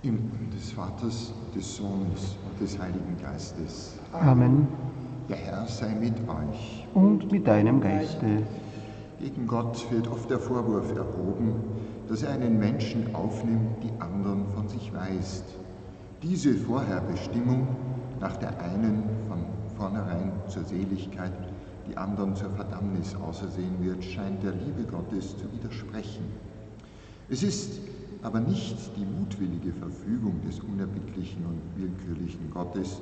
Im Namen des Vaters, des Sohnes und des Heiligen Geistes. Amen. Der Herr sei mit euch. Und mit deinem Geiste. Gegen Gott wird oft der Vorwurf erhoben, dass er einen Menschen aufnimmt, die anderen von sich weist. Diese Vorherbestimmung, nach der einen von vornherein zur Seligkeit, die anderen zur Verdammnis ausersehen wird, scheint der Liebe Gottes zu widersprechen. Es ist aber nicht die mutwillige Verfügung des unerbittlichen und willkürlichen Gottes,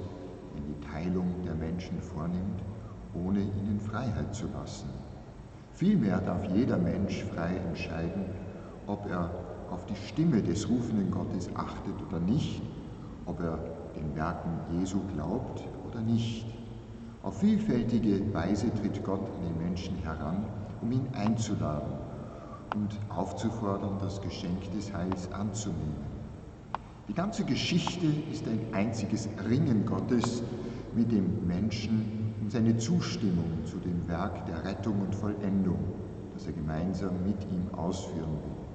der die Teilung der Menschen vornimmt, ohne ihnen Freiheit zu lassen. Vielmehr darf jeder Mensch frei entscheiden, ob er auf die Stimme des rufenden Gottes achtet oder nicht, ob er den Werken Jesu glaubt oder nicht. Auf vielfältige Weise tritt Gott an den Menschen heran, um ihn einzuladen und aufzufordern, das Geschenk des Heils anzunehmen. Die ganze Geschichte ist ein einziges Ringen Gottes mit dem Menschen um seine Zustimmung zu dem Werk der Rettung und Vollendung, das er gemeinsam mit ihm ausführen will.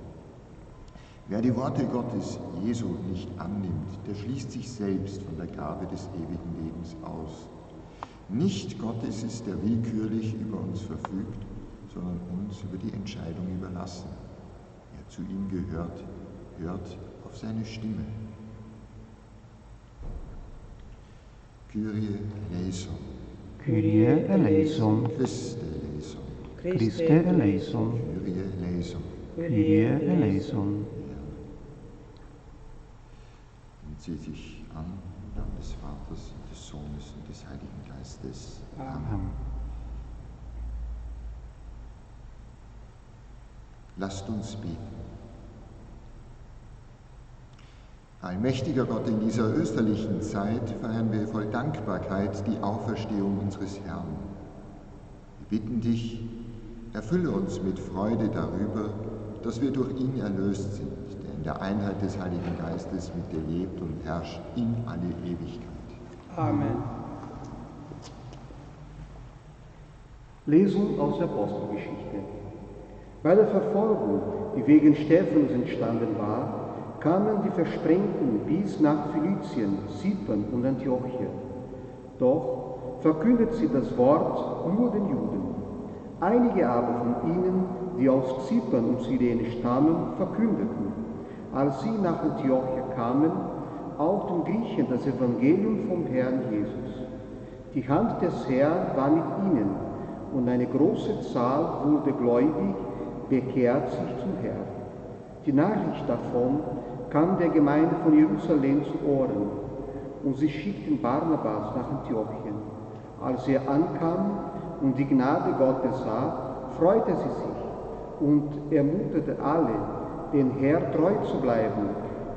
Wer die Worte Gottes Jesu nicht annimmt, der schließt sich selbst von der Gabe des ewigen Lebens aus. Nicht Gottes ist, der willkürlich über uns verfügt, sondern uns über die Entscheidung überlassen. Wer zu ihm gehört, hört auf seine Stimme. Kyrie eleison. Kyrie eleison. Christe eleison. Christe eleison. Kyrie eleison. Kyrie eleison. Nimmt sie sich an, im Namen des Vaters, des Sohnes und des Heiligen Geistes. Amen. Lasst uns beten. Allmächtiger Gott, in dieser österlichen Zeit feiern wir voll Dankbarkeit die Auferstehung unseres Herrn. Wir bitten dich, erfülle uns mit Freude darüber, dass wir durch ihn erlöst sind, der in der Einheit des Heiligen Geistes mit dir lebt und herrscht in alle Ewigkeit. Amen. Lesung aus der Apostelgeschichte. Bei der Verfolgung, die wegen Stephanus entstanden war, kamen die Versprengten bis nach Philipien, Zypern und Antiochia. Doch verkündet sie das Wort nur den Juden. Einige aber von ihnen, die aus Zypern und Cyrene stammen, verkündeten, als sie nach Antiochia kamen, auch den Griechen das Evangelium vom Herrn Jesus. Die Hand des Herrn war mit ihnen, und eine große Zahl wurde gläubig, bekehrt sich zum Herrn. Die Nachricht davon kam der Gemeinde von Jerusalem zu Ohren, und sie schickten Barnabas nach Antiochien. Als er ankam und die Gnade Gottes sah, freute sie sich und ermunterte alle, den Herrn treu zu bleiben,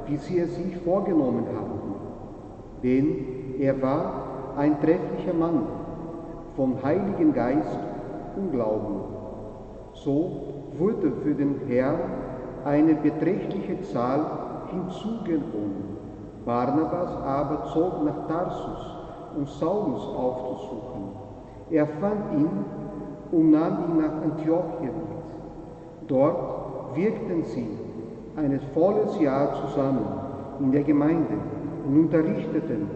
wie sie es sich vorgenommen hatten. Denn er war ein trefflicher Mann, vom Heiligen Geist und Glauben. So wurde für den Herrn eine beträchtliche Zahl hinzugewonnen. Barnabas aber zog nach Tarsus, um Saulus aufzusuchen. Er fand ihn und nahm ihn nach Antiochia mit. Dort wirkten sie ein volles Jahr zusammen in der Gemeinde und unterrichteten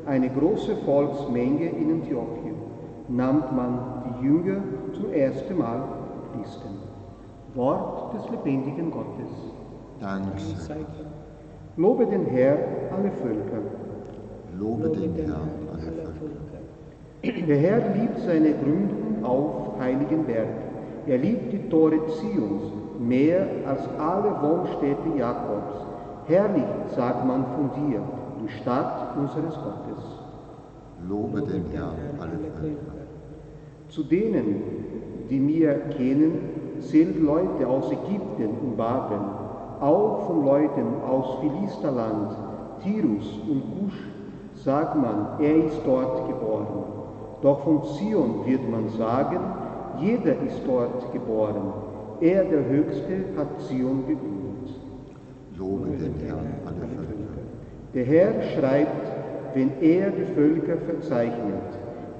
eine große Volksmenge in Antiochia. Nannte man die Jünger zum ersten Mal Christen. Wort des lebendigen Gottes. Dank sei Gott. Lobe den Herrn, alle Völker. Lobe den Herrn, alle Völker. Der Herr liebt seine Gründung auf heiligen Berg. Er liebt die Tore Zions mehr als alle Wohnstätte Jakobs. Herrlich sagt man von dir, du Stadt unseres Gottes. Lobe den Herrn, alle Völker. Zu denen, die mir kennen, zählen Leute aus Ägypten und Babel, auch von Leuten aus Philisterland, Tirus und Kusch, sagt man, er ist dort geboren. Doch von Zion wird man sagen, jeder ist dort geboren. Er, der Höchste, hat Zion gegründet. Lobe den Herrn, alle Völker. Der Herr schreibt, wenn er die Völker verzeichnet.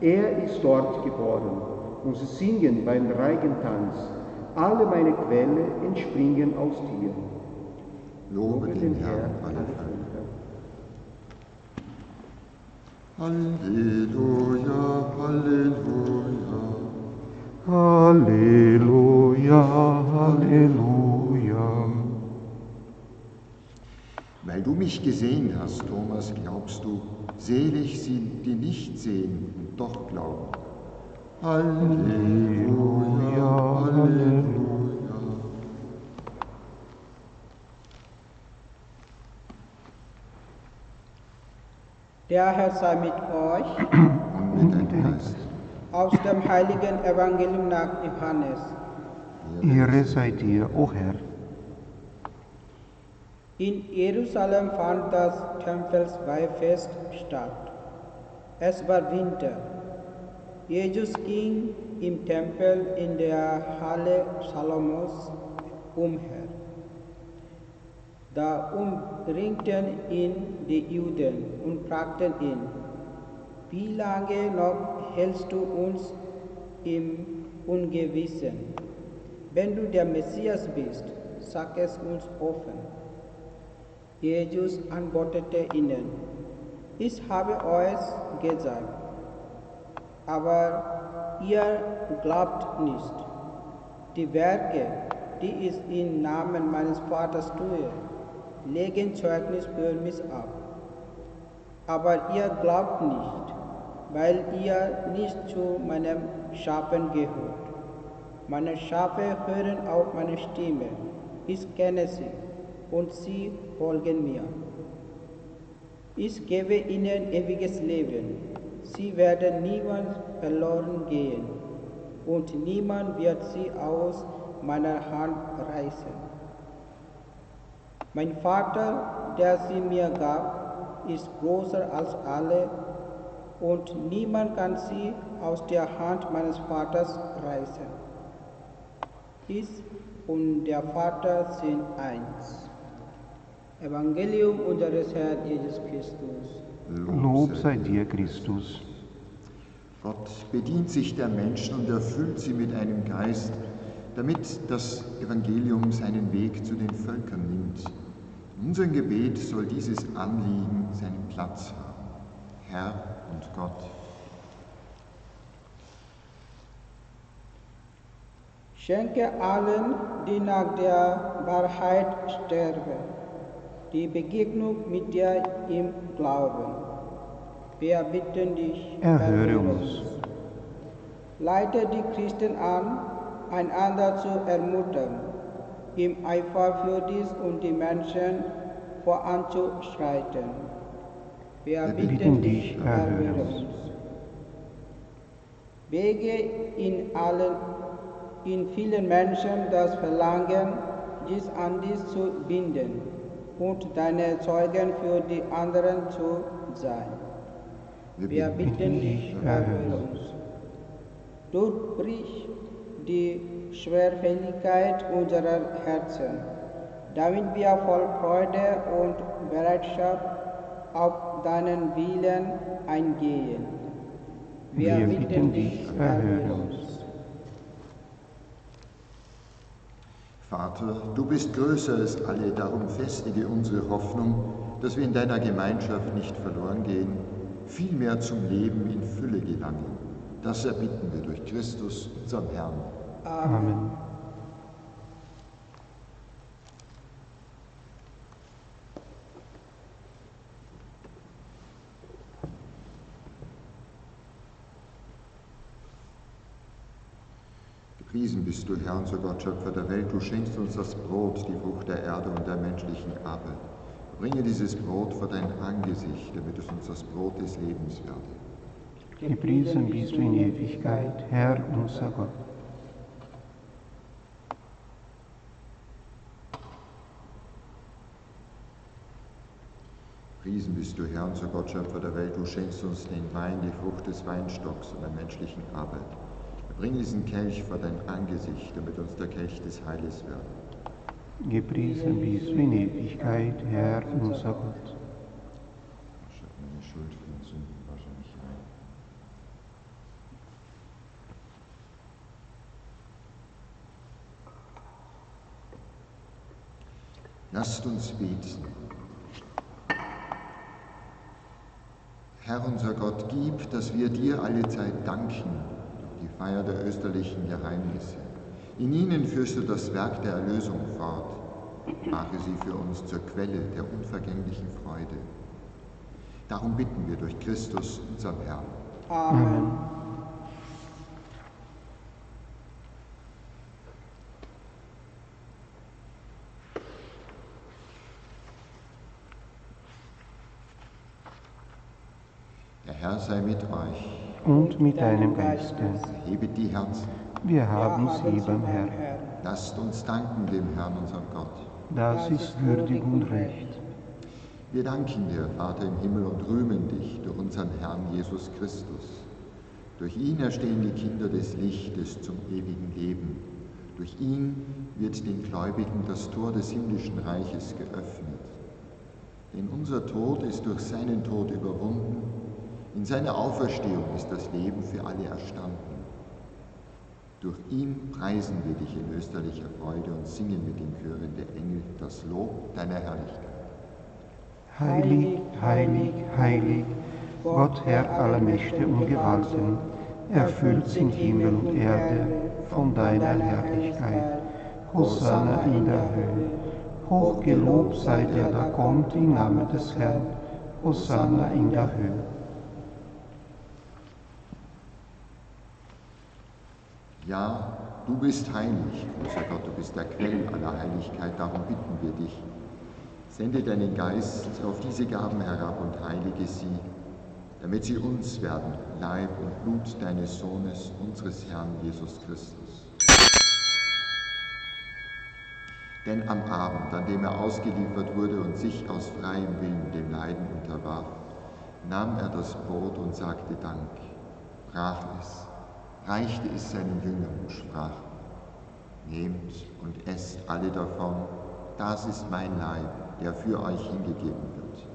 Er ist dort geboren, und sie singen beim Reigentanz. Alle meine Quellen entspringen aus dir. Lobe den Herrn alle Völker. Halleluja, Halleluja. Halleluja, Halleluja. Weil du mich gesehen hast, Thomas, glaubst du, selig sind, die nicht sehen und doch glauben. Halleluja, Halleluja. Der Herr sei mit euch. Und mit deinem Geist. Aus dem heiligen Evangelium nach Johannes. Ehre sei dir, o Herr. In Jerusalem fand das Tempelsweihfest statt. Es war Winter. Jesus ging im Tempel in der Halle Salomos umher. Da umringten ihn die Juden und fragten ihn: Wie lange noch hältst du uns im Ungewissen? Wenn du der Messias bist, sag es uns offen. Jesus antwortete ihnen: Ich habe euch gesagt, aber ihr glaubt nicht. Die Werke, die ich im Namen meines Vaters tue, legen Zeugnis für mich ab. Aber ihr glaubt nicht, weil ihr nicht zu meinen Schafen gehört. Meine Schafe hören auf meine Stimme. Ich kenne sie und sie folgen mir. Ich gebe ihnen ewiges Leben. Sie werden niemals verloren gehen und niemand wird sie aus meiner Hand reißen. Mein Vater, der sie mir gab, ist größer als alle und niemand kann sie aus der Hand meines Vaters reißen. Ich und der Vater sind eins. Evangelium unseres Herrn Jesus Christus. Lob sei dir, Christus. Gott bedient sich der Menschen und erfüllt sie mit einem Geist, damit das Evangelium seinen Weg zu den Völkern nimmt. In unserem Gebet soll dieses Anliegen seinen Platz haben. Herr und Gott. Schenke allen, die nach der Wahrheit sterben, die Begegnung mit dir im Glauben. Wir bitten dich, Erhöre uns. Leite die Christen an, einander zu ermuntern, im Eifer für dich und die Menschen voranzuschreiten. Wir bitten dich, erhöre uns. Wege in vielen Menschen das Verlangen, dich an dich zu binden und deine Zeugen für die anderen zu sein. Wir bitten dich, erhöre uns. Durchbrich die Schwerfälligkeit unserer Herzen, damit wir voll Freude und Bereitschaft auf deinen Willen eingehen. Wir bitten dich, erhöre uns. Vater, du bist größer als alle, darum festige unsere Hoffnung, dass wir in deiner Gemeinschaft nicht verloren gehen, vielmehr zum Leben in Fülle gelangen. Das erbitten wir durch Christus, unseren Herrn. Amen. Gepriesen bist du, Herr, unser Gott, Schöpfer der Welt. Du schenkst uns das Brot, die Frucht der Erde und der menschlichen Arbeit. Bringe dieses Brot vor dein Angesicht, damit es uns das Brot des Lebens werde. Gepriesen bist du in Ewigkeit, Herr unser Gott. Gepriesen bist du, Herr, unser Gott, Schöpfer der Welt. Du schenkst uns den Wein, die Frucht des Weinstocks und der menschlichen Arbeit. Bring diesen Kelch vor dein Angesicht, damit uns der Kelch des Heiles werde. Gepriesen bist du in Ewigkeit, Herr unser Gott. Ich habe meine Schuld für den Sünden wahrscheinlich rein. Lasst uns beten. Herr unser Gott, gib, dass wir dir allezeit danken durch die Feier der österlichen Geheimnisse. In ihnen führst du das Werk der Erlösung fort. Mache sie für uns zur Quelle der unvergänglichen Freude. Darum bitten wir durch Christus, unseren Herrn. Amen. Der Herr sei mit euch. Und mit deinem Geiste. Erhebet die Herzen. Wir haben sie beim Herrn. Lasst uns danken dem Herrn, unserem Gott. Das ist würdig und recht. Wir danken dir, Vater im Himmel, und rühmen dich durch unseren Herrn Jesus Christus. Durch ihn erstehen die Kinder des Lichtes zum ewigen Leben. Durch ihn wird den Gläubigen das Tor des himmlischen Reiches geöffnet. Denn unser Tod ist durch seinen Tod überwunden. In seiner Auferstehung ist das Leben für alle erstanden. Durch ihn preisen wir dich in österlicher Freude und singen mit den Chören der Engel das Lob deiner Herrlichkeit. Heilig, heilig, heilig, Gott Herr aller Mächte und Gewalten, erfüllt sind Himmel und Erde von deiner Herrlichkeit. Hosanna in der Höhe, hochgelobt sei der da kommt im Namen des Herrn. Hosanna in der Höhe. Ja, du bist heilig, großer Gott, du bist der Quell aller Heiligkeit, darum bitten wir dich. Sende deinen Geist auf diese Gaben herab und heilige sie, damit sie uns werden, Leib und Blut deines Sohnes, unseres Herrn Jesus Christus. Denn am Abend, an dem er ausgeliefert wurde und sich aus freiem Willen dem Leiden unterwarf, nahm er das Brot und sagte Dank, brach es, reichte es seinen Jüngern und sprach, nehmt und esst alle davon, das ist mein Leib, der für euch hingegeben wird.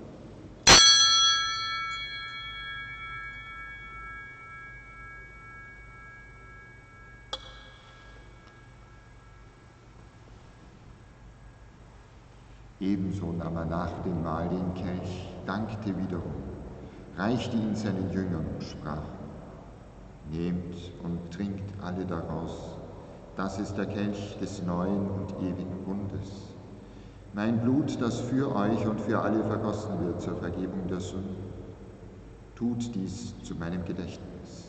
Ebenso nahm er nach dem Mahl den Kelch, dankte wiederum, reichte ihn seinen Jüngern und sprach, nehmt und trinkt alle daraus, das ist der Kelch des neuen und ewigen Bundes. Mein Blut, das für euch und für alle vergossen wird zur Vergebung der Sünden. Tut dies zu meinem Gedächtnis.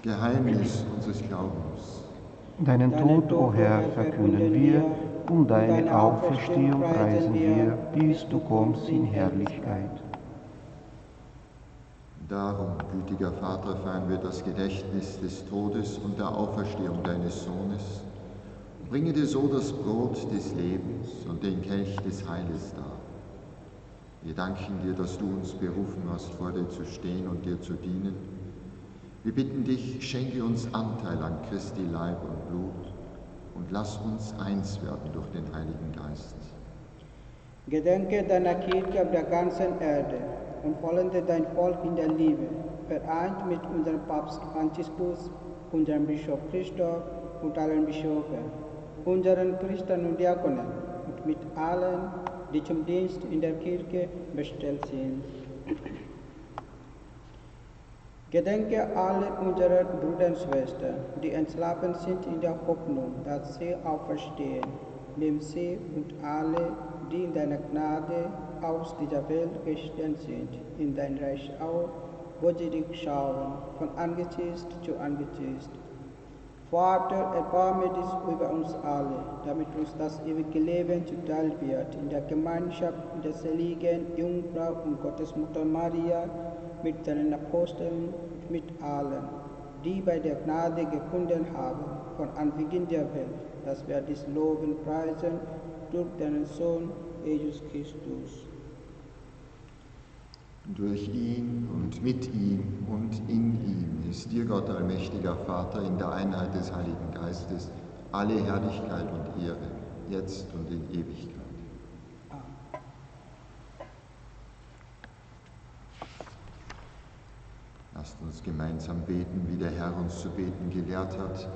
Geheimnis unseres Glaubens. Deinen Tod, o Herr, verkünden wir, und deine Auferstehung preisen wir, bis du kommst in Herrlichkeit. Darum, gütiger Vater, feiern wir das Gedächtnis des Todes und der Auferstehung deines Sohnes und bringen dir so das Brot des Lebens und den Kelch des Heiles dar. Wir danken dir, dass du uns berufen hast, vor dir zu stehen und dir zu dienen. Wir bitten dich, schenke uns Anteil an Christi Leib und Blut und lass uns eins werden durch den Heiligen Geist. Gedenke deiner Kirche auf der ganzen Erde und vollende dein Volk in der Liebe, vereint mit unserem Papst Franziskus, unserem Bischof Christoph und allen Bischöfen, unseren Priestern und Diakonen und mit allen, die zum Dienst in der Kirche bestellt sind. Gedenke alle unserer Brüder und Schwestern, die entschlafen sind in der Hoffnung, dass sie auferstehen. Nimm sie und alle, die in deiner Gnade aus dieser Welt geschieden sind, in dein Reich auf, wo sie dich schauen, von Angesicht zu Angesicht. Vater, erbarme dich über uns alle, damit uns das ewige Leben zuteil wird, in der Gemeinschaft der seligen Jungfrau und Gottesmutter Maria, mit seinen Aposteln und mit allen, die bei der Gnade gefunden haben, von Anbeginn der Welt, dass wir dies loben, preisen, durch deinen Sohn, Jesus Christus. Durch ihn und mit ihm und in ihm ist dir, Gott, allmächtiger Vater, in der Einheit des Heiligen Geistes, alle Herrlichkeit und Ehre, jetzt und in Ewigkeit. Amen. Lasst uns gemeinsam beten, wie der Herr uns zu beten gelehrt hat.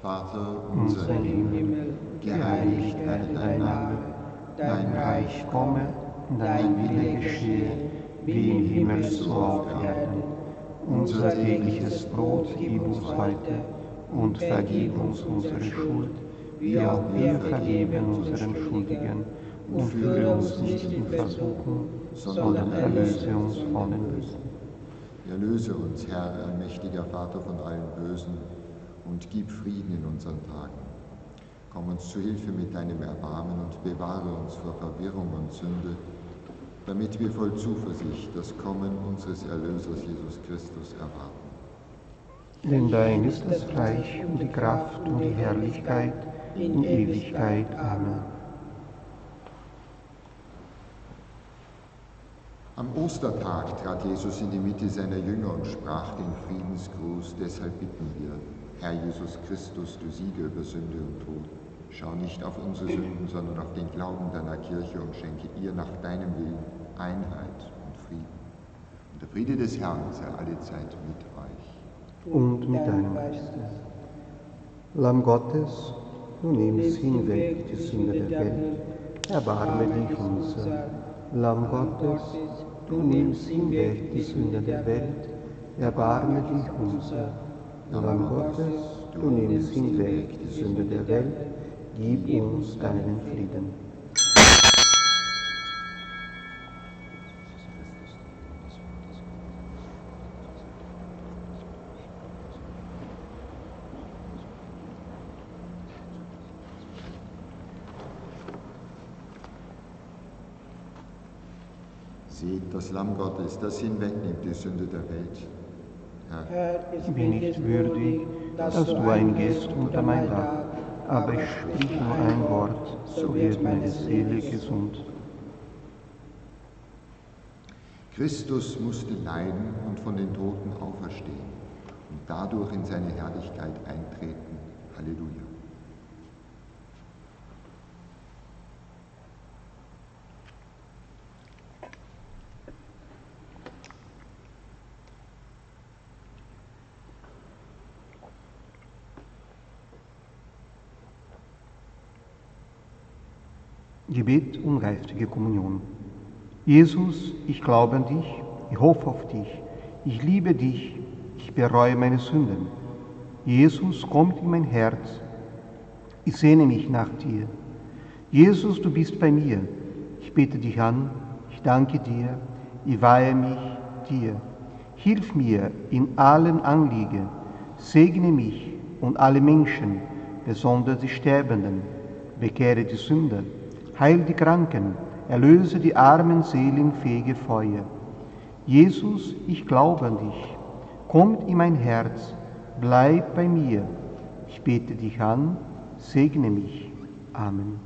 Vater unser im Himmel, geheiligt werde dein Name, dein Reich komme, dein Wille geschehe, wie im Himmel so auf Erden. Unser tägliches Brot gib uns heute und vergib uns unsere Schuld, wie auch wir vergeben unseren Schuldigen. Und führe uns nicht in Versuchung, sondern erlöse uns von den Bösen. Erlöse uns, Herr, allmächtiger Vater, von allen Bösen und gib Frieden in unseren Tagen. Komm uns zu Hilfe mit deinem Erbarmen und bewahre uns vor Verwirrung und Sünde, damit wir voll Zuversicht das Kommen unseres Erlösers Jesus Christus erwarten. Denn dein ist das Reich und die Kraft und die Herrlichkeit in Ewigkeit. Amen. Am Ostertag trat Jesus in die Mitte seiner Jünger und sprach den Friedensgruß. Deshalb bitten wir, Herr Jesus Christus, du Sieger über Sünde und Tod, schau nicht auf unsere Sünden, sondern auf den Glauben deiner Kirche und schenke ihr nach deinem Willen Einheit und Frieden. Und der Friede des Herrn sei allezeit mit euch. Und mit deinem Geiste. Lamm Gottes, du nimmst hinweg die Sünde der Welt, erbarme dich unser. Lamm Gottes, du nimmst hinweg die Sünde der Welt, erbarme dich unser. Lamm Gottes, du nimmst hinweg die Sünde der Welt, gib uns deinen Frieden. Seht das Lamm Gottes, das hinwegnimmt die Sünde der Welt. Herr, Ich bin nicht würdig, dass du eingehst unter mein Dach, aber ich sprich nur ein Wort, so wird meine Seele gesund. Christus musste leiden und von den Toten auferstehen und dadurch in seine Herrlichkeit eintreten. Halleluja. Gebet um geistige Kommunion. Jesus, ich glaube an dich, ich hoffe auf dich, ich liebe dich, ich bereue meine Sünden. Jesus, kommt in mein Herz, ich sehne mich nach dir. Jesus, du bist bei mir, ich bete dich an, ich danke dir, ich weihe mich dir. Hilf mir in allen Anliegen, segne mich und alle Menschen, besonders die Sterbenden, bekehre die Sünder, heil die Kranken, erlöse die armen Seelen fege Feuer. Jesus, ich glaube an dich, kommt in mein Herz, bleib bei mir, ich bete dich an, segne mich. Amen.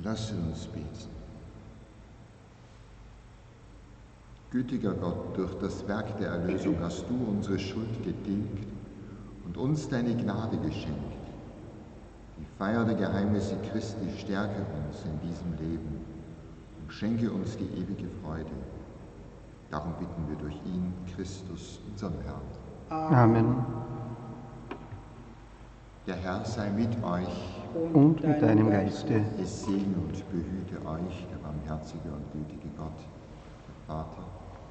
Lasse uns beten. Gütiger Gott, durch das Werk der Erlösung hast du unsere Schuld getilgt und uns deine Gnade geschenkt. Die Feier der Geheimnisse Christi stärke uns in diesem Leben und schenke uns die ewige Freude. Darum bitten wir durch ihn, Christus, unseren Herrn. Amen. Der Herr sei mit euch. Und mit deinem Geiste. Es segne und behüte euch, der barmherzige und gütige Gott, der Vater,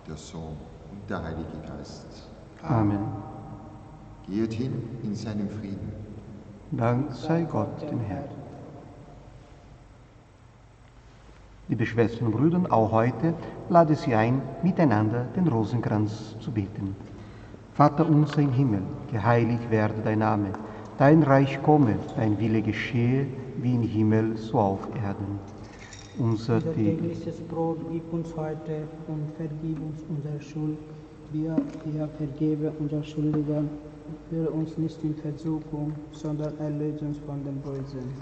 der Sohn und der Heilige Geist. Amen. Geht hin in seinem Frieden. Dank sei Gott dem Herrn. Liebe Schwestern und Brüder, auch heute lade Sie ein, miteinander den Rosenkranz zu beten. Vater unser im Himmel, geheiligt werde dein Name. Dein Reich komme, dein Wille geschehe, wie im Himmel, so auf Erden. Unser tägliches Brot gib uns heute und vergib uns unsere Schuld, Wir vergebe unsere Schuldigen, führe uns nicht in Versuchung, sondern erlöse uns von dem Bösen.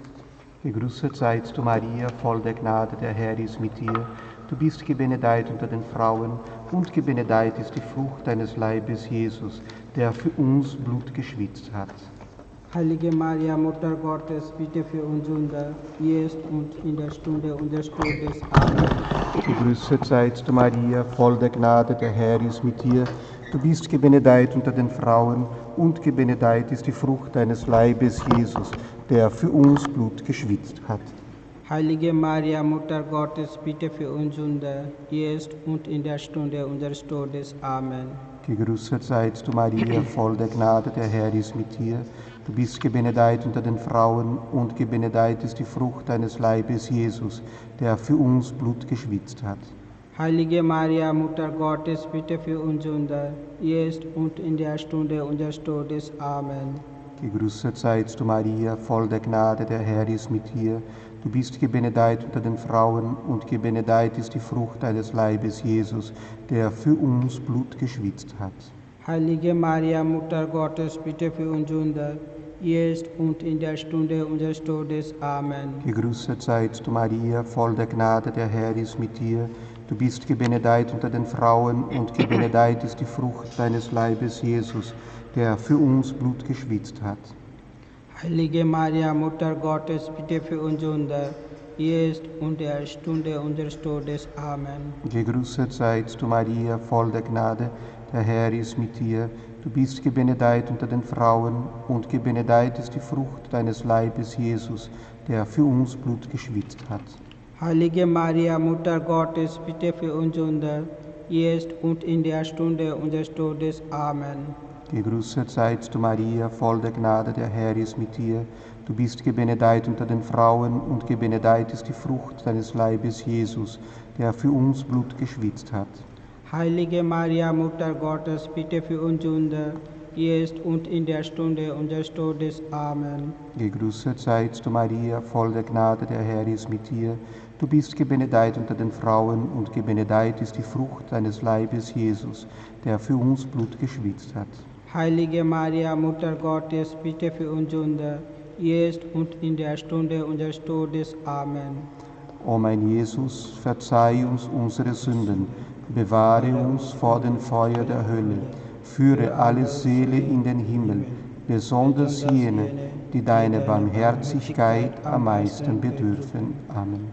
Gegrüßet seist du, Maria, voll der Gnade, der Herr ist mit dir. Du bist gebenedeit unter den Frauen, und gebenedeit ist die Frucht deines Leibes, Jesus, der für uns Blut geschwitzt hat. Heilige Maria, Mutter Gottes, bitte für uns Sünder, jetzt und in der Stunde unseres Todes. Amen. Gegrüßet seist du, Maria, voll der Gnade, der Herr ist mit dir. Du bist gebenedeit unter den Frauen, und gebenedeit ist die Frucht deines Leibes, Jesus, der für uns Blut geschwitzt hat. Heilige Maria, Mutter Gottes, bitte für uns Sünder, jetzt und in der Stunde unseres Todes. Amen. Gegrüßet seist du, Maria, voll der Gnade, der Herr ist mit dir. Du bist gebenedeit unter den Frauen, und gebenedeit ist die Frucht deines Leibes, Jesus, der für uns Blut geschwitzt hat. Heilige Maria, Mutter Gottes, bitte für uns Sünder, jetzt und in der Stunde unseres Todes. Amen. Gegrüßet seist du, Maria, voll der Gnade, der Herr ist mit dir. Du bist gebenedeit unter den Frauen, und gebenedeit ist die Frucht deines Leibes, Jesus, der für uns Blut geschwitzt hat. Heilige Maria, Mutter Gottes, bitte für uns Sünder, jetzt und in der Stunde unseres Todes. Amen. Gegrüßet seist du, Maria, voll der Gnade, der Herr ist mit dir. Du bist gebenedeit unter den Frauen, und gebenedeit ist die Frucht deines Leibes, Jesus, der für uns Blut geschwitzt hat. Heilige Maria, Mutter Gottes, bitte für uns Sünder, jetzt und in der Stunde unseres Todes. Amen. Gegrüßet seist du, Maria, voll der Gnade, der Herr ist mit dir. Du bist gebenedeit unter den Frauen, und gebenedeit ist die Frucht deines Leibes, Jesus, der für uns Blut geschwitzt hat. Heilige Maria, Mutter Gottes, bitte für uns Sünder, jetzt und in der Stunde unseres Todes. Amen. Gegrüßet seist du, Maria, voll der Gnade, der Herr ist mit dir. Du bist gebenedeit unter den Frauen, und gebenedeit ist die Frucht deines Leibes, Jesus, der für uns Blut geschwitzt hat. Heilige Maria, Mutter Gottes, bitte für uns Sünder, jetzt und in der Stunde unseres Todes. Amen. Gegrüßet seist du, Maria, voll der Gnade, der Herr ist mit dir. Du bist gebenedeit unter den Frauen, und gebenedeit ist die Frucht deines Leibes, Jesus, der für uns Blut geschwitzt hat. Heilige Maria, Mutter Gottes, bitte für uns Sünder, jetzt und in der Stunde unseres Todes. Amen. O mein Jesus, verzeih uns unsere Sünden, bewahre uns vor dem Feuer der Hölle, führe alle Seelen in den Himmel, besonders jene, die deine Barmherzigkeit am meisten bedürfen. Amen.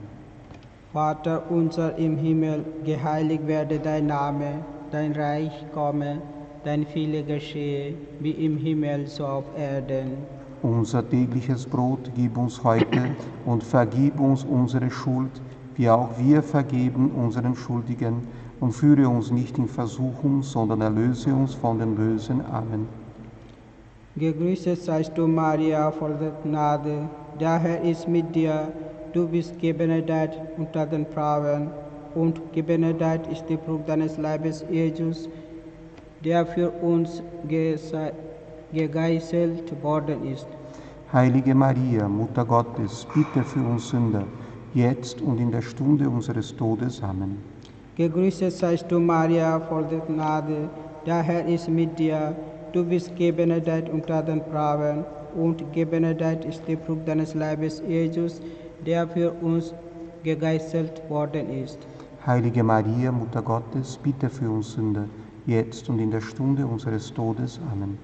Vater unser im Himmel, geheiligt werde dein Name, dein Reich komme, dein Wille geschehe, wie im Himmel so auf Erden. Unser tägliches Brot gib uns heute und vergib uns unsere Schuld, wie auch wir vergeben unseren Schuldigen, und führe uns nicht in Versuchung, sondern erlöse uns von dem Bösen. Amen. Gegrüßet seist du, Maria, voll der Gnade, der Herr ist mit dir. Du bist gebenedeit unter den Frauen, und gebenedeit ist die Frucht deines Leibes, Jesus, der für uns gegeißelt worden ist. Heilige Maria, Mutter Gottes, bitte für uns Sünder, jetzt und in der Stunde unseres Todes. Amen. Gegrüßet seist du, Maria, voll der Gnade, der Herr ist mit dir. Du bist gebenedeit unter den Frauen, und gebenedeit ist die Frucht deines Leibes, Jesus, der für uns gegeißelt worden ist. Heilige Maria, Mutter Gottes, bitte für uns Sünder, jetzt und in der Stunde unseres Todes. Amen.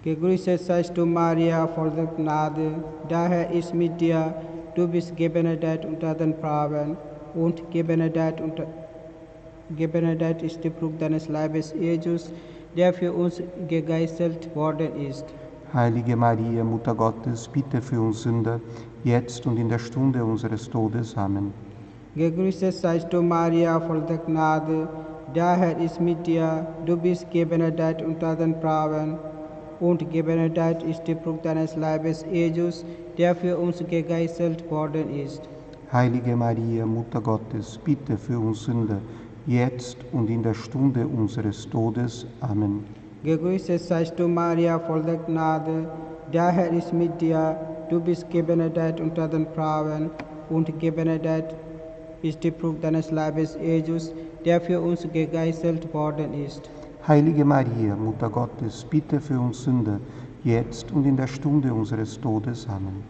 Gegrüßet seist du, Maria, voll der Gnade, der Herr ist mit dir. Du bist gebenedeit unter den Frauen, und gebenedeit ist die Frucht deines Leibes, Jesus, der für uns gegeißelt worden ist. Heilige Maria, Mutter Gottes, bitte für uns Sünder, jetzt und in der Stunde unseres Todes. Amen. Gegrüßet seist du, Maria, voll der Gnade, der Herr ist mit dir. Du bist gebenedeit unter den Frauen, und gebenedeit ist die Frucht deines Leibes, Jesus, der für uns gegeißelt worden ist. Heilige Maria, Mutter Gottes, bitte für uns Sünder, jetzt und in der Stunde unseres Todes. Amen. Gegrüßet seist du, Maria, voll der Gnade, der Herr ist mit dir. Du bist gebenedeit unter den Frauen, und gebenedeit ist die Frucht deines Leibes, Jesus, der für uns gegeißelt worden ist. Heilige Maria, Mutter Gottes, bitte für uns Sünder, jetzt und in der Stunde unseres Todes. Amen.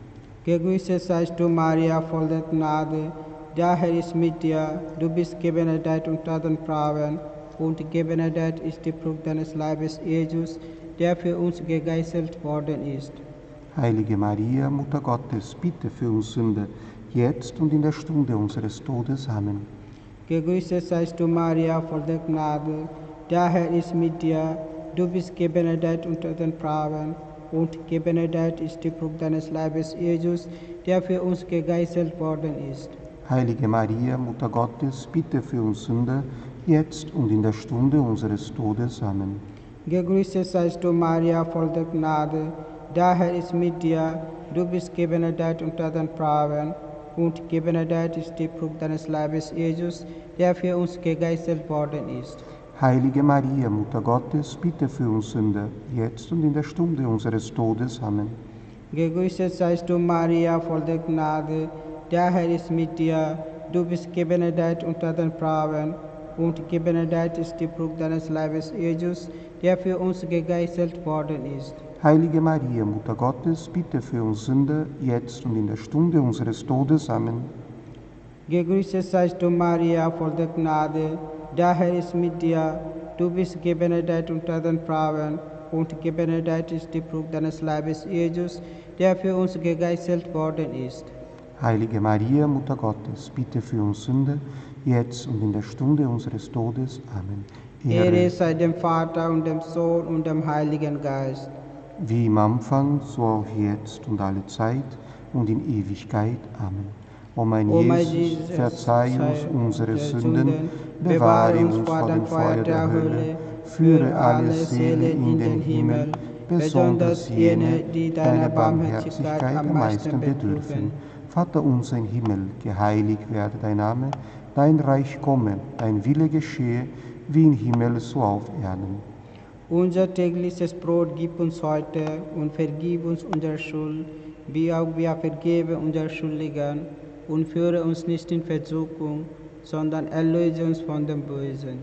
Gegrüßet seist du, Maria, voll der Gnade, der Herr ist mit dir. Du bist gebenedeit unter den Frauen, und gebenedeit ist die Frucht deines Leibes, Jesus, der für uns gegeißelt worden ist. Heilige Maria, Mutter Gottes, bitte für uns Sünder, jetzt und in der Stunde unseres Todes. Amen. Gegrüßet seist du, Maria, voll der Gnade, der Herr ist mit dir. Du bist gebenedeit unter den Frauen, und gebenedeit ist die Frucht deines Leibes, Jesus, der für uns gegeißelt worden ist. Heilige Maria, Mutter Gottes, bitte für uns Sünder, jetzt und in der Stunde unseres Todes. Amen. Gegrüßet seist du, Maria, voll der Gnade, der Herr ist mit dir. Du bist gebenedeit unter den Frauen, und gebenedeit ist die Frucht deines Leibes, Jesus, der für uns gegeißelt worden ist. Heilige Maria, Mutter Gottes, bitte für uns Sünder, jetzt und in der Stunde unseres Todes. Amen. Gegrüßet seist du, Maria, voll der Gnade, der Herr ist mit dir. Du bist gebenedeit unter den Frauen, und gebenedeit ist die Frucht deines Leibes, Jesus, der für uns gegeißelt worden ist. Heilige Maria, Mutter Gottes, bitte für uns Sünder, jetzt und in der Stunde unseres Todes. Amen. Gegrüßet seist du, Maria, voll der Gnade, der Herr ist mit dir. Du bist gebenedeit unter den Frauen, und gebenedeit ist die Frucht deines Leibes, Jesus, der für uns gegeißelt worden ist. Heilige Maria, Mutter Gottes, bitte für uns Sünder, jetzt und in der Stunde unseres Todes. Amen. Ehre sei dem Vater und dem Sohn und dem Heiligen Geist. Wie im Anfang, so auch jetzt und alle Zeit und in Ewigkeit. Amen. O mein Jesus, verzeih uns unsere Sünden, bewahre uns vor dem Feuer der Hölle, führe alle Seelen in den Himmel, besonders jene, die deiner Barmherzigkeit am meisten bedürfen. Vater unser im Himmel, geheiligt werde dein Name, dein Reich komme, dein Wille geschehe, wie im Himmel so auf Erden. Unser tägliches Brot gib uns heute und vergib uns unsere Schuld, wie auch wir vergeben unseren Schuldigen, und führe uns nicht in Versuchung, sondern erlöse uns von dem Bösen.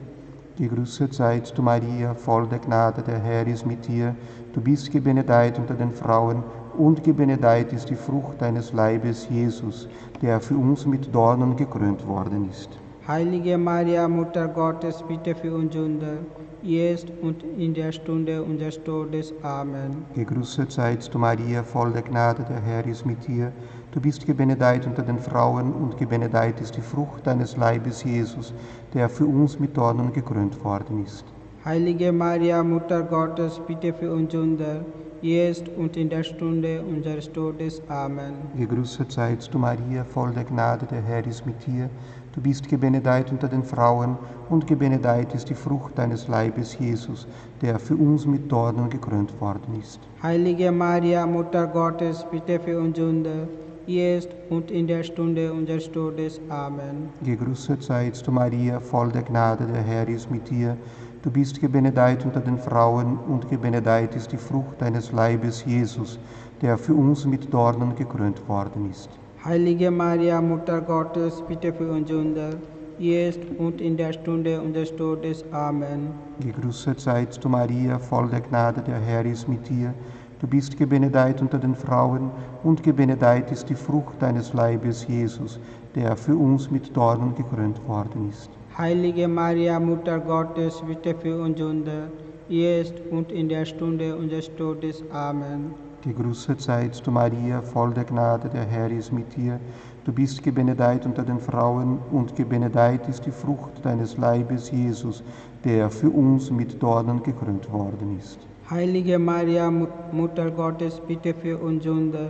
Gegrüßet seid du, Maria, voll der Gnade, der Herr ist mit dir. Du bist gebenedeit unter den Frauen, und gebenedeit ist die Frucht deines Leibes, Jesus, der für uns mit Dornen gekrönt worden ist. Heilige Maria, Mutter Gottes, bitte für uns Sünder, jetzt und in der Stunde unseres Todes. Amen. Gegrüßet seid du, Maria, voll der Gnade, der Herr ist mit dir. Du bist gebenedeit unter den Frauen, und gebenedeit ist die Frucht deines Leibes, Jesus, der für uns mit Dornen gekrönt worden ist. Heilige Maria, Mutter Gottes, bitte für uns Sünder, jetzt und in der Stunde unseres Todes. Amen. Gegrüßet seid du, Maria, voll der Gnade, der Herr ist mit dir. Du bist gebenedeit unter den Frauen, und gebenedeit ist die Frucht deines Leibes, Jesus, der für uns mit Dornen gekrönt worden ist. Heilige Maria, Mutter Gottes, bitte für uns Sünder, jetzt und in der Stunde unseres Todes. Amen. Gegrüßet seid du, Maria, voll der Gnade, der Herr ist mit dir. Du bist gebenedeit unter den Frauen, und gebenedeit ist die Frucht deines Leibes, Jesus, der für uns mit Dornen gekrönt worden ist. Heilige Maria, Mutter Gottes, bitte für uns Sünder, jetzt und in der Stunde unseres Todes. Amen. Gegrüßet seid du, Maria, voll der Gnade, der Herr ist mit dir. Du bist gebenedeit unter den Frauen, und gebenedeit ist die Frucht deines Leibes, Jesus, der für uns mit Dornen gekrönt worden ist. Heilige Maria, Mutter Gottes, bitte für uns Sünder, jetzt und in der Stunde unseres Todes. Amen. Gegrüßet seid du, Maria, voll der Gnade, der Herr ist mit dir. Du bist gebenedeit unter den Frauen, und gebenedeit ist die Frucht deines Leibes, Jesus, der für uns mit Dornen gekrönt worden ist. Heilige Maria, Mutter Gottes, bitte für uns Sünder,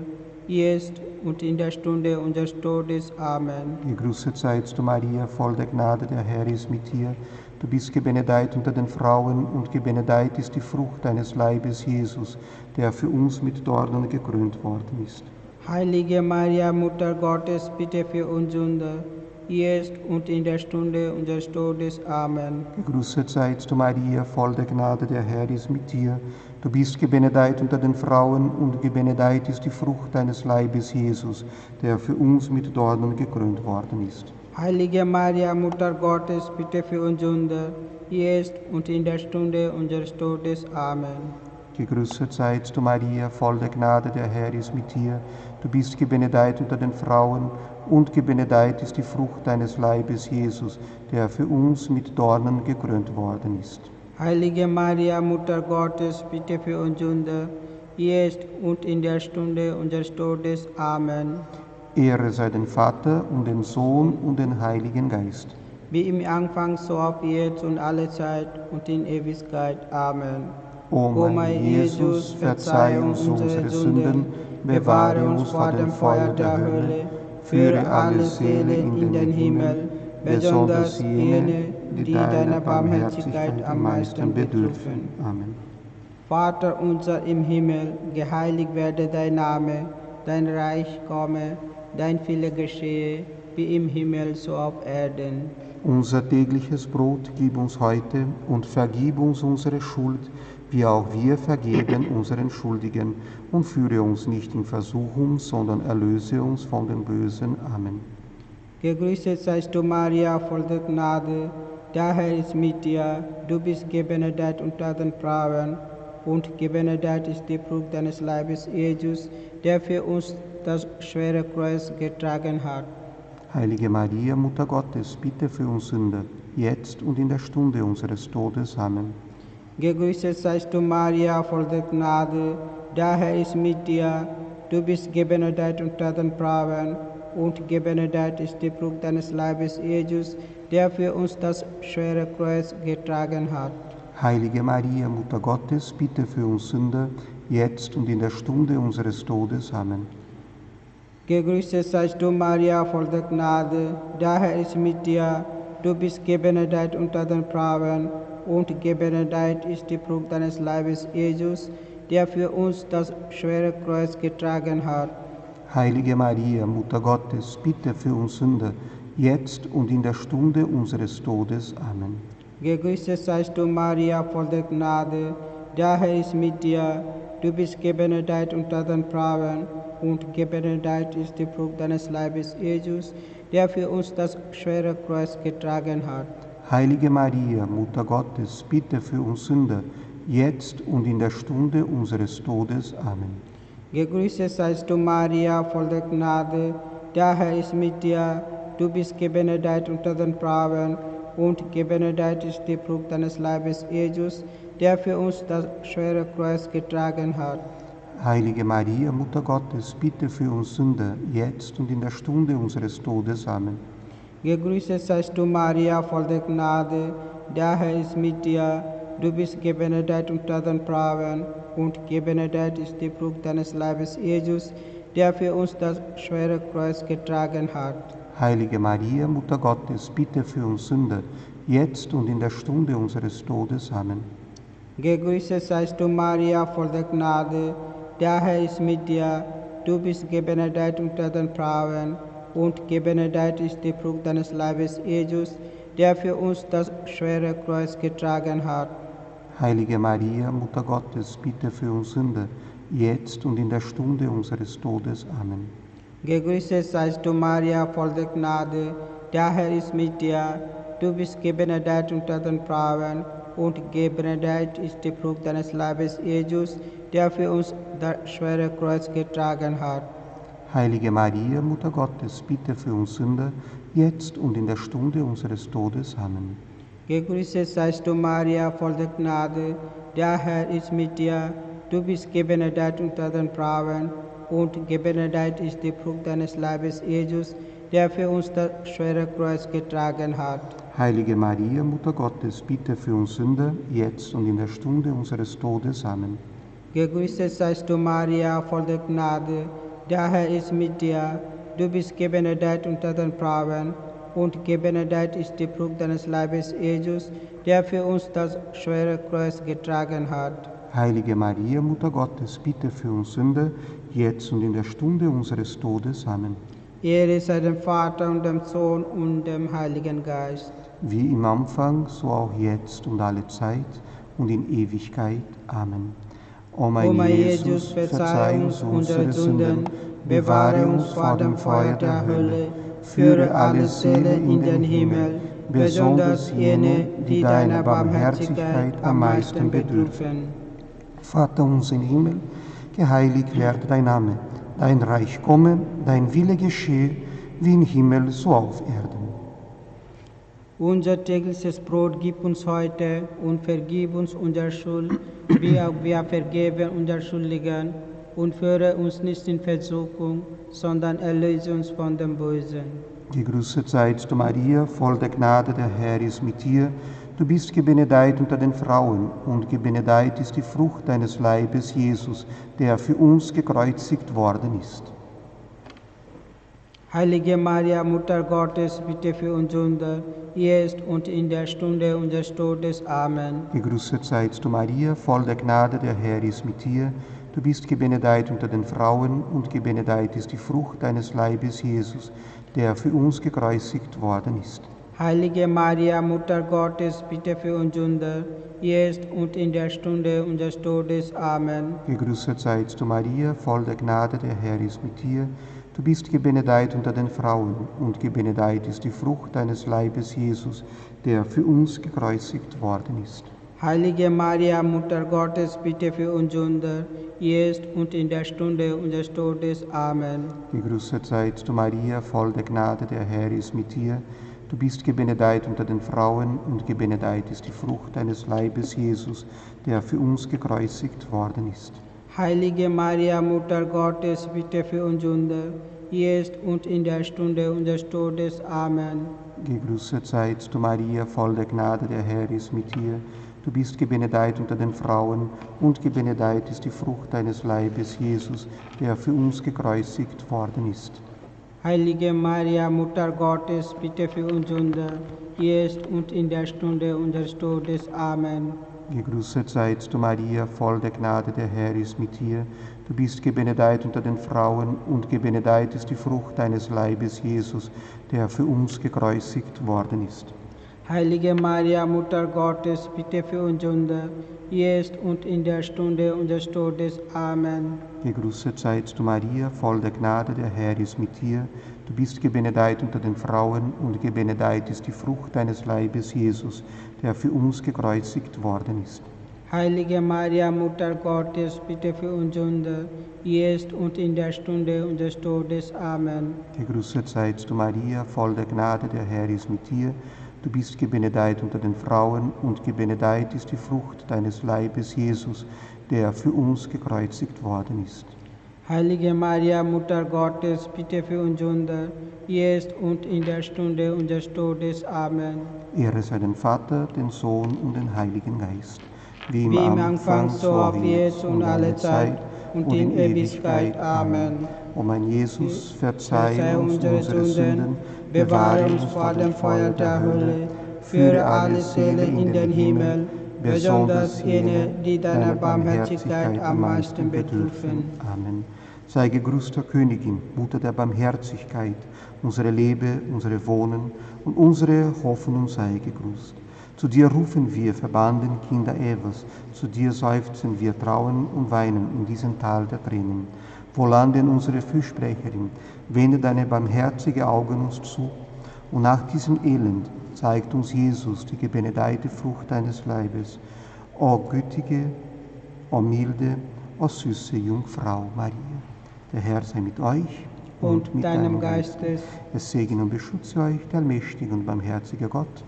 jetzt und in der Stunde unseres Todes. Amen. Gegrüßet seid du, Maria, voll der Gnade, der Herr ist mit dir. Du bist gebenedeit unter den Frauen, und gebenedeit ist die Frucht deines Leibes, Jesus, der für uns mit Dornen gekrönt worden ist. Heilige Maria, Mutter Gottes, bitte für uns Sünder, jetzt und in der Stunde unseres Todes. Amen. Gegrüßet seid du, Maria, voll der Gnade, der Herr ist mit dir. Du bist gebenedeit unter den Frauen, und gebenedeit ist die Frucht deines Leibes, Jesus, der für uns mit Dornen gekrönt worden ist. Heilige Maria, Mutter Gottes, bitte für uns Sünder, jetzt und in der Stunde unseres Todes. Amen. Gegrüßet seist du, Maria, voll der Gnade, der Herr ist mit dir. Du bist gebenedeit unter den Frauen, und gebenedeit ist die Frucht deines Leibes, Jesus, der für uns mit Dornen gekrönt worden ist. Heilige Maria, Mutter Gottes, bitte für uns Sünder, jetzt und in der Stunde unseres Todes. Amen. Ehre sei den Vater und den Sohn und den Heiligen Geist. Wie im Anfang, so auch jetzt und alle Zeit und in Ewigkeit. Amen. O mein Jesus, verzeih uns unsere Sünden, bewahre uns vor dem Feuer der Hölle, führe alle Seelen in den Himmel, besonders jene, die deiner Barmherzigkeit am meisten bedürfen. Amen. Vater unser im Himmel, geheiligt werde dein Name, dein Reich komme, dein Wille geschehe, wie im Himmel, so auf Erden. Unser tägliches Brot gib uns heute und vergib uns unsere Schuld, wie auch wir vergeben unseren Schuldigen. Und führe uns nicht in Versuchung, sondern erlöse uns von dem Bösen. Amen. Gegrüßet seist du, Maria, voll der Gnade, der Herr ist mit dir. Du bist gebenedeit unter den Frauen, und gebenedeit ist die Frucht deines Leibes, Jesus, der für uns das schwere Kreuz getragen hat. Heilige Maria, Mutter Gottes, bitte für uns Sünder, jetzt und in der Stunde unseres Todes. Amen. Gegrüßet seist du, Maria, voll der Gnade, der Herr ist mit dir. Du bist gebenedeit unter den Frauen, und gebenedeit ist die Frucht deines Leibes, Jesus, der für uns das schwere Kreuz getragen hat. Heilige Maria, Mutter Gottes, bitte für uns Sünder, jetzt und in der Stunde unseres Todes. Amen. Gegrüßet seist du, Maria, voll der Gnade, der Herr ist mit dir. Du bist gebenedeit unter den Frauen, und gebenedeit ist die Frucht deines Leibes, Jesus, der für uns das schwere Kreuz getragen hat. Heilige Maria, Mutter Gottes, bitte für uns Sünder, jetzt und in der Stunde unseres Todes. Amen. Gegrüßet seist du, Maria, voll der Gnade, der Herr ist mit dir. Du bist gebenedeit unter den Frauen, und gebenedeit ist die Frucht deines Leibes, Jesus, der für uns das schwere Kreuz getragen hat. Heilige Maria, Mutter Gottes, bitte für uns Sünder, jetzt und in der Stunde unseres Todes. Amen. Gegrüßet seist du, Maria, voll der Gnade, der Herr ist mit dir. Du bist gebenedeit unter den Frauen, und gebenedeit ist die Frucht deines Leibes, Jesus, der für uns das schwere Kreuz getragen hat. Heilige Maria, Mutter Gottes, bitte für uns Sünder, jetzt und in der Stunde unseres Todes. Amen. Gegrüßet seist du, Maria, voll der Gnade, der Herr ist mit dir. Du bist gebenedeit unter den Frauen, und gebenedeit ist die Frucht deines Leibes, Jesus, der für uns das schwere Kreuz getragen hat. Heilige Maria, Mutter Gottes, bitte für uns Sünder, jetzt und in der Stunde unseres Todes. Amen. Gegrüßet seist du, Maria, voll der Gnade, der Herr ist mit dir. Du bist gebenedeit unter den Frauen, und gebenedeit ist die Frucht deines Leibes, Jesus, der für uns das schwere Kreuz getragen hat. Heilige Maria, Mutter Gottes, bitte für uns Sünder, jetzt und in der Stunde unseres Todes. Amen. Gegrüßet seist du, Maria, voll der Gnade, der Herr ist mit dir. Du bist gebenedeit unter den Frauen, und gebenedeit ist die Frucht deines Leibes, Jesus, der für uns das schwere Kreuz getragen hat. Heilige Maria, Mutter Gottes, bitte für uns Sünder, jetzt und in der Stunde unseres Todes. Amen. Gegrüßet seist du, Maria, voll der Gnade, der Herr ist mit dir. Du bist gebenedeit unter den Frauen, und gebenedeit ist die Frucht deines Leibes, Jesus, der für uns das schwere Kreuz getragen hat. Heilige Maria, Mutter Gottes, bitte für uns Sünder, jetzt und in der Stunde unseres Todes. Amen. Gegrüßet seist du, Maria, voll der Gnade, der Herr ist mit dir. Du bist gebenedeit unter den Frauen, und gebenedeit ist die Frucht deines Leibes, Jesus, der für uns das schwere Kreuz getragen hat. Heilige Maria, Mutter Gottes, bitte für uns Sünder, jetzt und in der Stunde unseres Todes. Amen. Ehre sei dem Vater und dem Sohn und dem Heiligen Geist. Wie im Anfang, so auch jetzt und alle Zeit und in Ewigkeit. Amen. O mein Jesus, verzeih uns unsere Sünden, bewahre uns vor dem Feuer der Hölle, führe alle Seelen in den Himmel, besonders jene, die deiner Barmherzigkeit am meisten bedürfen. Vater unser im Himmel, geheiligt werde dein Name, dein Reich komme, dein Wille geschehe, wie im Himmel, so auf Erden. Unser tägliches Brot gib uns heute und vergib uns unsere Schuld, wie auch wir vergeben unseren Schuldigen. Und führe uns nicht in Versuchung, sondern erlöse uns von dem Bösen. Gegrüßet seist du, Maria, voll der Gnade, der Herr ist mit dir. Du bist gebenedeit unter den Frauen, und gebenedeit ist die Frucht deines Leibes, Jesus, der für uns gekreuzigt worden ist. Heilige Maria, Mutter Gottes, bitte für uns Sünder, jetzt und in der Stunde unseres Todes. Amen. Gegrüßet seist du, Maria, voll der Gnade, der Herr ist mit dir. Du bist gebenedeit unter den Frauen, und gebenedeit ist die Frucht deines Leibes, Jesus, der für uns gekreuzigt worden ist. Heilige Maria, Mutter Gottes, bitte für uns Sünder, jetzt und in der Stunde unseres Todes. Amen. Gegrüßet seist du, Maria, voll der Gnade, der Herr ist mit dir. Du bist gebenedeit unter den Frauen, und gebenedeit ist die Frucht deines Leibes, Jesus, der für uns gekreuzigt worden ist. Heilige Maria, Mutter Gottes, bitte für uns Sünder, jetzt und in der Stunde unseres Todes. Amen. Gegrüßet seist du, Maria, voll der Gnade, der Herr ist mit dir. Du bist gebenedeit unter den Frauen, und gebenedeit ist die Frucht deines Leibes, Jesus, der für uns gekreuzigt worden ist. Heilige Maria, Mutter Gottes, bitte für uns Sünder, jetzt und in der Stunde unseres Todes. Amen. Gegrüßet seist du, Maria, voll der Gnade, der Herr ist mit dir. Du bist gebenedeit unter den Frauen, und gebenedeit ist die Frucht deines Leibes, Jesus, der für uns gekreuzigt worden ist. Heilige Maria, Mutter Gottes, bitte für uns Sünder, jetzt und in der Stunde unseres Todes. Amen. Gegrüßet seist du, Maria, voll der Gnade, der Herr ist mit dir. Du bist gebenedeit unter den Frauen, und gebenedeit ist die Frucht deines Leibes, Jesus, der für uns gekreuzigt worden ist. Heilige Maria, Mutter Gottes, bitte für uns Sünder, jetzt und in der Stunde unseres Todes. Amen. Gegrüßet seist du, Maria, voll der Gnade, der Herr ist mit dir. Du bist gebenedeit unter den Frauen, und gebenedeit ist die Frucht deines Leibes, Jesus, der für uns gekreuzigt worden ist. Heilige Maria, Mutter Gottes, bitte für uns Sünder, jetzt und in der Stunde unseres Todes. Amen. Gegrüßet seist du, Maria, voll der Gnade, der Herr ist mit dir. Du bist gebenedeit unter den Frauen, und gebenedeit ist die Frucht deines Leibes, Jesus, der für uns gekreuzigt worden ist. Heilige Maria, Mutter Gottes, bitte für uns Sünder, jetzt und in der Stunde unseres Todes. Amen. Ehre sei den Vater, den Sohn und den Heiligen Geist, wie im Anfang, so auf jetzt und alle Zeit und in Ewigkeit. Amen. O mein Jesus, verzeih uns unsere Sünden, bewahre uns vor dem Feuer der Hölle, führe alle Seelen in den Himmel, besonders jene, die deiner Barmherzigkeit am meisten bedürfen. Amen. Sei gegrüßt, o Königin, Mutter der Barmherzigkeit, unsere Lebe, unsere Wohnen und unsere Hoffnung sei gegrüßt. Zu dir rufen wir, verbannten Kinder Evas, zu dir seufzen wir, trauen und weinen in diesem Tal der Tränen. Wohlan denn unsere Fürsprecherin, wende deine barmherzige Augen uns zu, und nach diesem Elend zeigt uns Jesus die gebenedeite Frucht deines Leibes. O gütige, o milde, o süße Jungfrau Maria. Der Herr sei mit euch und mit deinem Geiste. Es segne und beschütze euch der allmächtige und barmherzige Gott,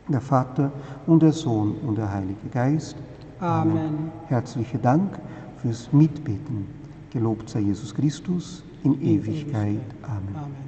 der Vater und der Sohn und der Heilige Geist. Amen. Herzlichen Dank fürs Mitbeten. Gelobt sei Jesus Christus in Ewigkeit. Amen. Amen.